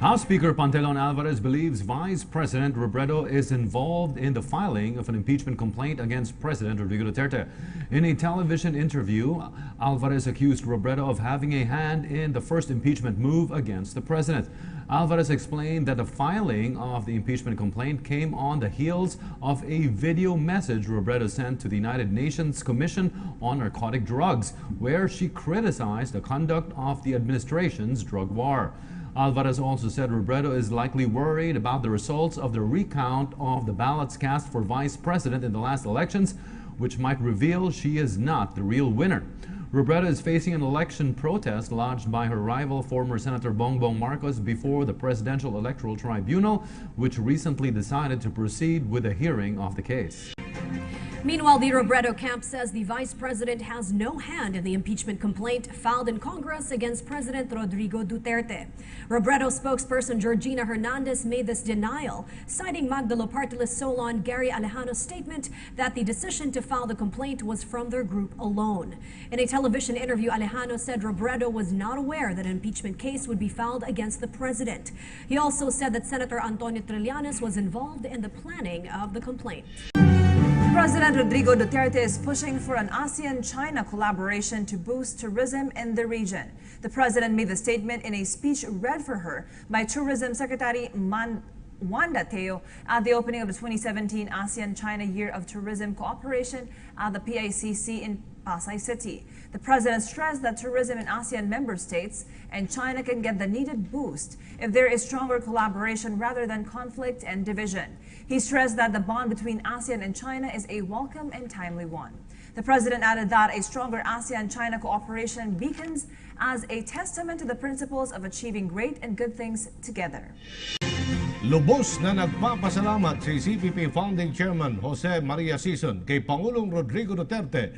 House Speaker Pantelon Alvarez believes Vice President Robredo is involved in the filing of an impeachment complaint against President Rodrigo Duterte. In a television interview, Alvarez accused Robredo of having a hand in the first impeachment move against the president. Alvarez explained that the filing of the impeachment complaint came on the heels of a video message Robredo sent to the United Nations Commission on Narcotic Drugs, where she criticized the conduct of the administration's drug war. Alvarez also said Robredo is likely worried about the results of the recount of the ballots cast for vice president in the last elections, which might reveal she is not the real winner. Robredo is facing an election protest lodged by her rival, former Senator Bongbong Marcos, before the Presidential Electoral Tribunal, which recently decided to proceed with a hearing of the case. Meanwhile, the Robredo camp says the vice president has no hand in the impeachment complaint filed in Congress against President Rodrigo Duterte. Robredo spokesperson Georgina Hernandez made this denial, citing Magdalo party list Solon Gary Alejano's statement that the decision to file the complaint was from their group alone. In a television interview, Alejano said Robredo was not aware that an impeachment case would be filed against the president. He also said that Senator Antonio Trillanes was involved in the planning of the complaint. President Rodrigo Duterte is pushing for an ASEAN-China collaboration to boost tourism in the region. The president made the statement in a speech read for her by Tourism Secretary Wanda Teo at the opening of the 2017 ASEAN-China Year of Tourism Cooperation at the PICC in Pasay City. The president stressed that tourism in ASEAN member states and China can get the needed boost if there is stronger collaboration rather than conflict and division. He stressed that the bond between ASEAN and China is a welcome and timely one. The president added that a stronger ASEAN-China cooperation beacons as a testament to the principles of achieving great and good things together. Lubos na nagpapasalamat si CPP Founding Chairman Jose Maria Sison kay Pangulong Rodrigo Duterte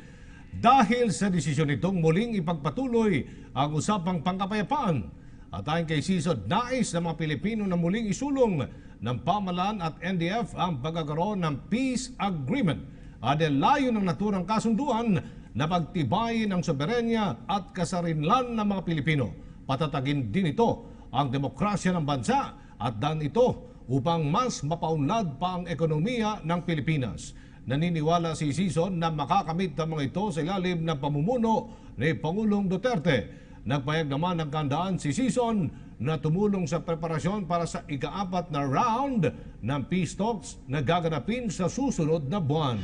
dahil sa desisyon nitong muling ipagpatuloy ang usapang pangkapayapaan. At ayon kay Sison, nais ng mga Pilipino na muling isulong ng pamahalaan at NDF ang pagkakaroon ng peace agreement at layo ng naturang kasunduan na pagtibayin ang soberenya at kasarinlan ng mga Pilipino. Patatagin din ito ang demokrasya ng bansa at daan ito upang mas mapaunlad pa ang ekonomiya ng Pilipinas. Naniniwala si Sison na makakamit ang mga ito sa ilalim ng pamumuno ni Pangulong Duterte. Nagpahayag naman ng kandaan si Sison na tumulong sa preparasyon para sa ika-4 na round ng peace talks na gaganapin sa susunod na buwan.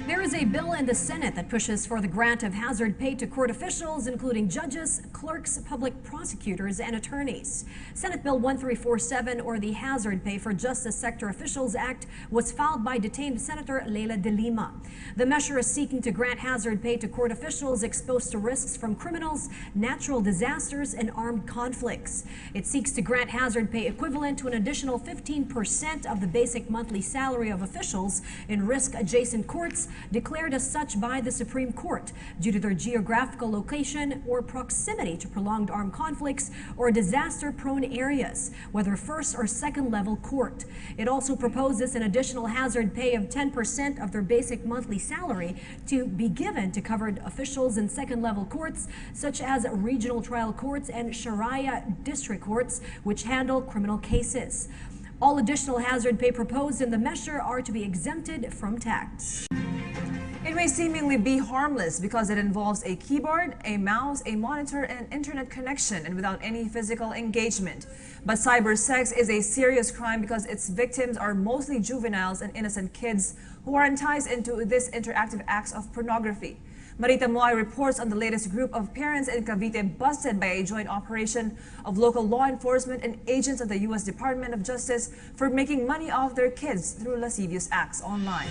There is a bill in the Senate that pushes for the grant of hazard pay to court officials, including judges, clerks, public prosecutors, and attorneys. Senate Bill 1347, or the Hazard Pay for Justice Sector Officials Act, was filed by detained Senator Leila de Lima. The measure is seeking to grant hazard pay to court officials exposed to risks from criminals, natural disasters, and armed conflicts. It seeks to grant hazard pay equivalent to an additional 15% of the basic monthly salary of officials in risk-adjacent courts declared as such by the Supreme Court due to their geographical location or proximity to prolonged armed conflicts or disaster-prone areas, whether first or second-level court. It also proposes an additional hazard pay of 10% of their basic monthly salary to be given to covered officials in second-level courts, such as regional trial courts and Sharia district courts, which handle criminal cases. All additional hazard pay proposed in the measure are to be exempted from tax. It may seemingly be harmless because it involves a keyboard, a mouse, a monitor, and an internet connection, and without any physical engagement. But cybersex is a serious crime because its victims are mostly juveniles and innocent kids who are enticed into these interactive acts of pornography. Marita Moy reports on the latest group of parents in Cavite busted by a joint operation of local law enforcement and agents of the U.S. Department of Justice for making money off their kids through lascivious acts online.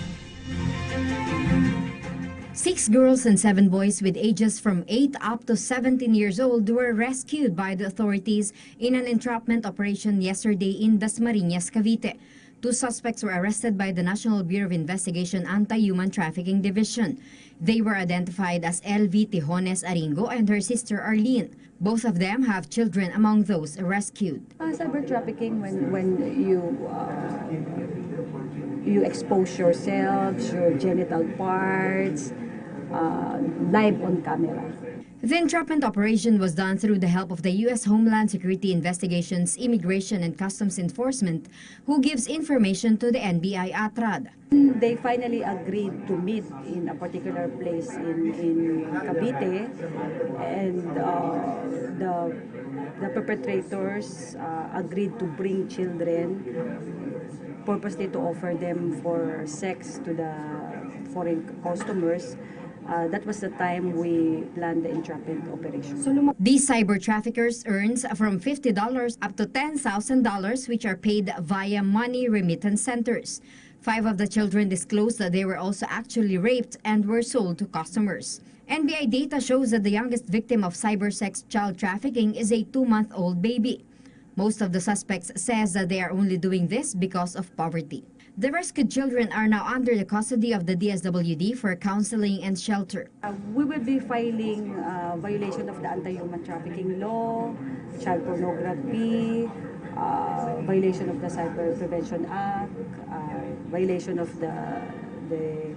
6 girls and 7 boys with ages from 8 up to 17 years old were rescued by the authorities in an entrapment operation yesterday in Dasmariñas, Cavite. 2 suspects were arrested by the National Bureau of Investigation Anti-Human Trafficking Division. They were identified as LV Tijones Aringo and her sister Arlene. Both of them have children among those rescued. Cyber trafficking, when you expose yourself, your genital parts, live on camera. The entrapment operation was done through the help of the U.S. Homeland Security Investigations, Immigration and Customs Enforcement, who gives information to the NBI ATRAD. They finally agreed to meet in a particular place in Cavite, and the perpetrators agreed to bring children, purposely to offer them for sex to the foreign customers. That was the time we planned the entrapment operation. These cyber traffickers earns from $50 up to $10,000, which are paid via money remittance centers. 5 of the children disclosed that they were also actually raped and were sold to customers. NBI data shows that the youngest victim of cyber sex child trafficking is a 2-month-old baby. Most of the suspects says that they are only doing this because of poverty. The rescued children are now under the custody of the DSWD for counseling and shelter. We will be filing violation of the anti-human trafficking law, child pornography, violation of the Cyber Prevention Act, violation of the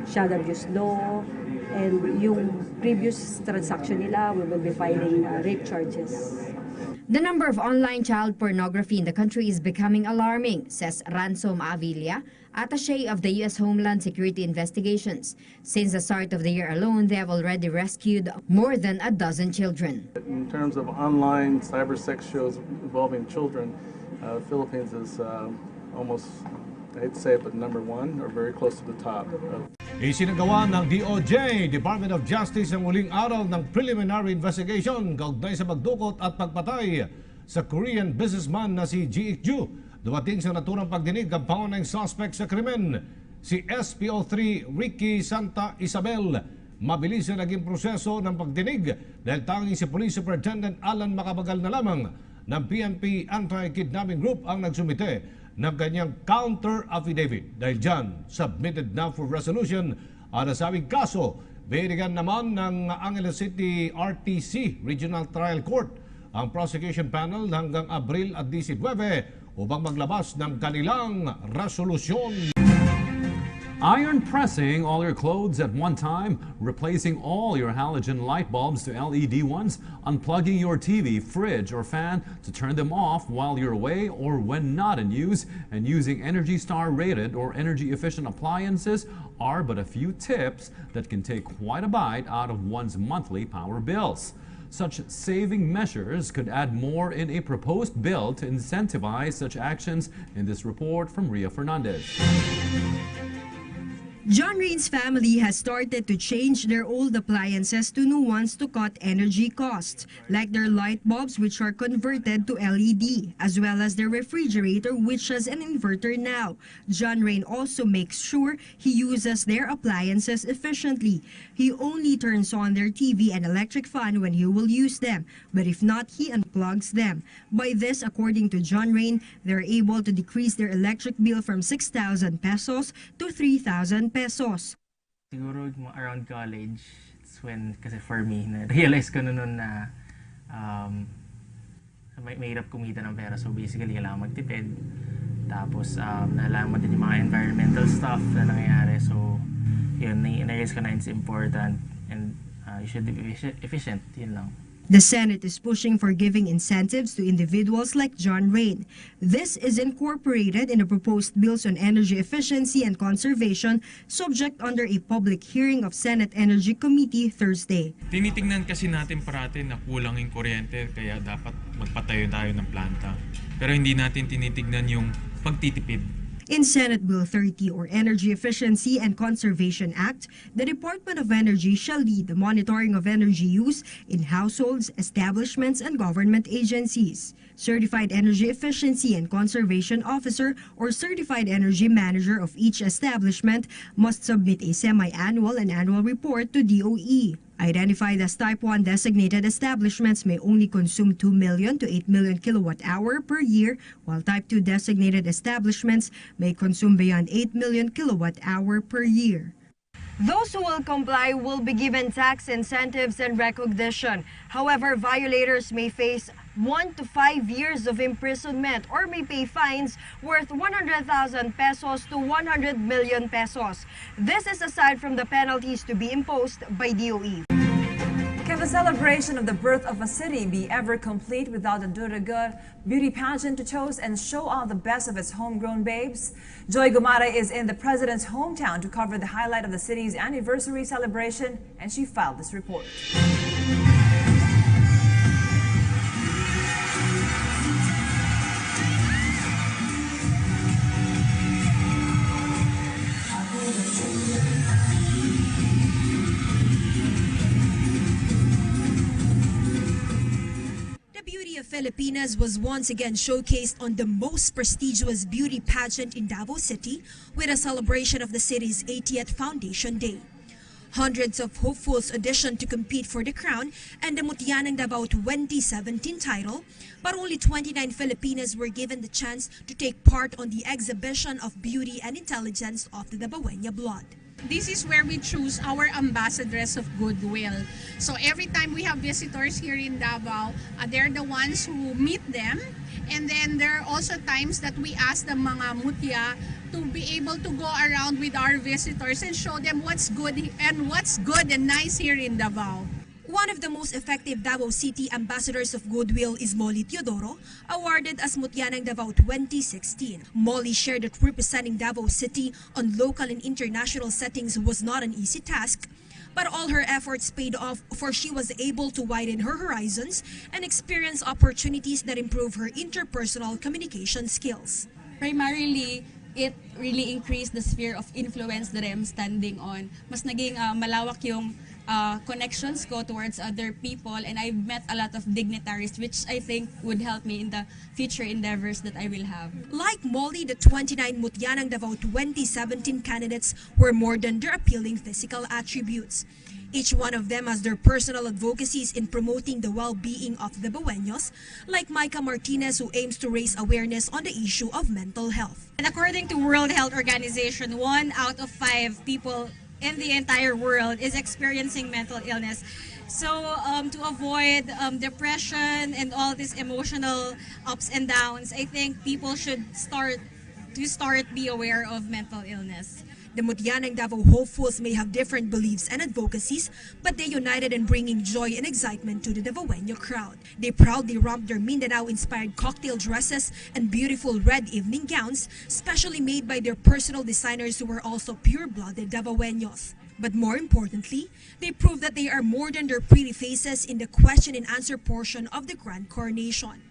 child abuse law, and yung previous transaction nila, we will be filing rape charges. The number of online child pornography in the country is becoming alarming, says Ransom Avila, attaché of the U.S. Homeland Security Investigations. Since the start of the year alone, they have already rescued more than a dozen children. In terms of online cyber sex shows involving children, Philippines is almost, I'd say, but number 1 or very close to the top. Isinagawa ng DOJ, Department of Justice, ang muling araw ng preliminary investigation kaugnay sa pagdukot at pagpatay sa Korean businessman na si Ji-Ik-ju. Dumating sa naturang pagdinig ang pangunahing suspect sa krimen, si SPO3 Ricky Santa Isabel. Mabilis na naging proseso ng pagdinig dahil tanging si Police Superintendent Alan Macapagal na lamang ng PNP Anti-Kidnapping Group ang nagsumite ng kanyang counter-affidavit. Dahil dyan, submitted na for resolution ang nasabing kaso. Binigyan naman ng Angeles City RTC Regional Trial Court ang prosecution panel hanggang Abril 19 upang maglabas ng kanilang resolusyon. Iron pressing all your clothes at one time, replacing all your halogen light bulbs to LED ones, unplugging your TV, fridge, or fan to turn them off while you're away or when not in use, and using Energy Star rated or energy efficient appliances are but a few tips that can take quite a bite out of one's monthly power bills. Such saving measures could add more in a proposed bill to incentivize such actions in this report from Ria Fernandez. John Rain's family has started to change their old appliances to new ones to cut energy costs, like their light bulbs, which are converted to LED, as well as their refrigerator, which has an inverter now. John Rain also makes sure he uses their appliances efficiently. He only turns on their TV and electric fan when he will use them, but if not, he unplugs them. By this, according to John Rain, they're able to decrease their electric bill from 6,000 pesos to 3,000 pesos. Siguro around college, it's when, kasi for me, na-realize ko noon na mahirap kumita ng pera. So basically, kailangan magtipid. Tapos, nalaman din yung mga environmental stuff na nangyayari. So, yun, na-realize ko na it's important and you should be efficient. Yun lang. The Senate is pushing for giving incentives to individuals like John Rain. This is incorporated in the proposed bills on energy efficiency and conservation, subject under a public hearing of Senate Energy Committee Thursday. Tinitingnan kasi natin parati na kulang yung kuryente, kaya dapat magpatayo tayo ng planta. Pero hindi natin tinitignan yung pagtitipid. In Senate Bill 30 or Energy Efficiency and Conservation Act, the Department of Energy shall lead the monitoring of energy use in households, establishments, and government agencies. Certified Energy Efficiency and Conservation Officer or Certified Energy Manager of each establishment must submit a semi-annual and annual report to DOE. Identified as Type 1 designated establishments may only consume 2 million to 8 million kilowatt-hour per year, while Type 2 designated establishments may consume beyond 8 million kilowatt-hour per year. Those who will comply will be given tax incentives and recognition. However, violators may face 1 to 5 years of imprisonment or may pay fines worth 100,000 pesos to 100 million pesos. This is aside from the penalties to be imposed by DOE. Can the celebration of the birth of a city be ever complete without a Durga beauty pageant to toast and show off the best of its homegrown babes? Joy Gumara is in the president's hometown to cover the highlight of the city's anniversary celebration, and she filed this report. Filipinas was once again showcased on the most prestigious beauty pageant in Davao City with a celebration of the city's 80th Foundation Day. Hundreds of hopefuls auditioned to compete for the crown and the Mutyanang Davao 2017 title, but only 29 Filipinas were given the chance to take part on the exhibition of beauty and intelligence of the Davaoeña blood. This is where we choose our ambassadors of goodwill. So every time we have visitors here in Davao, they're the ones who meet them. And then there are also times that we ask the mga mutya to be able to go around with our visitors and show them what's good and nice here in Davao. One of the most effective Davao City ambassadors of goodwill is Molly Teodoro, awarded as Mutyanang Davao 2016. Molly shared that representing Davao City on local and international settings was not an easy task, but all her efforts paid off, for she was able to widen her horizons and experience opportunities that improve her interpersonal communication skills. Primarily, it really increased the sphere of influence that I'm standing on. Mas naging malawak yung connections ko towards other people, and I've met a lot of dignitaries, which I think would help me in the future endeavors that I will have. Like Molly, the 29 Mutyanang Davao 2017 candidates were more than their appealing physical attributes. Each one of them has their personal advocacies in promoting the well-being of the Davaoeños, like Micah Martinez, who aims to raise awareness on the issue of mental health. And according to World Health Organization, 1 out of 5 people in the entire world is experiencing mental illness. So to avoid depression and all these emotional ups and downs, I think people should be aware of mental illness. The Mutyanang Davao hopefuls may have different beliefs and advocacies, but they united in bringing joy and excitement to the Davaoeña crowd. They proudly romped their Mindanao-inspired cocktail dresses and beautiful red evening gowns, specially made by their personal designers who were also pure-blooded Davaoeños. But more importantly, they proved that they are more than their pretty faces in the question and answer portion of the Grand Coronation.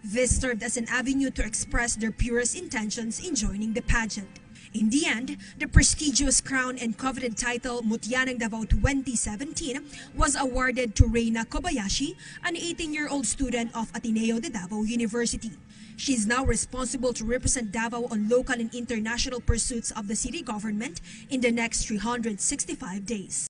This served as an avenue to express their purest intentions in joining the pageant. In the end, the prestigious crown and coveted title Mutyanang Davao 2017 was awarded to Reina Kobayashi, an 18-year-old student of Ateneo de Davao University. She is now responsible to represent Davao on local and international pursuits of the city government in the next 365 days.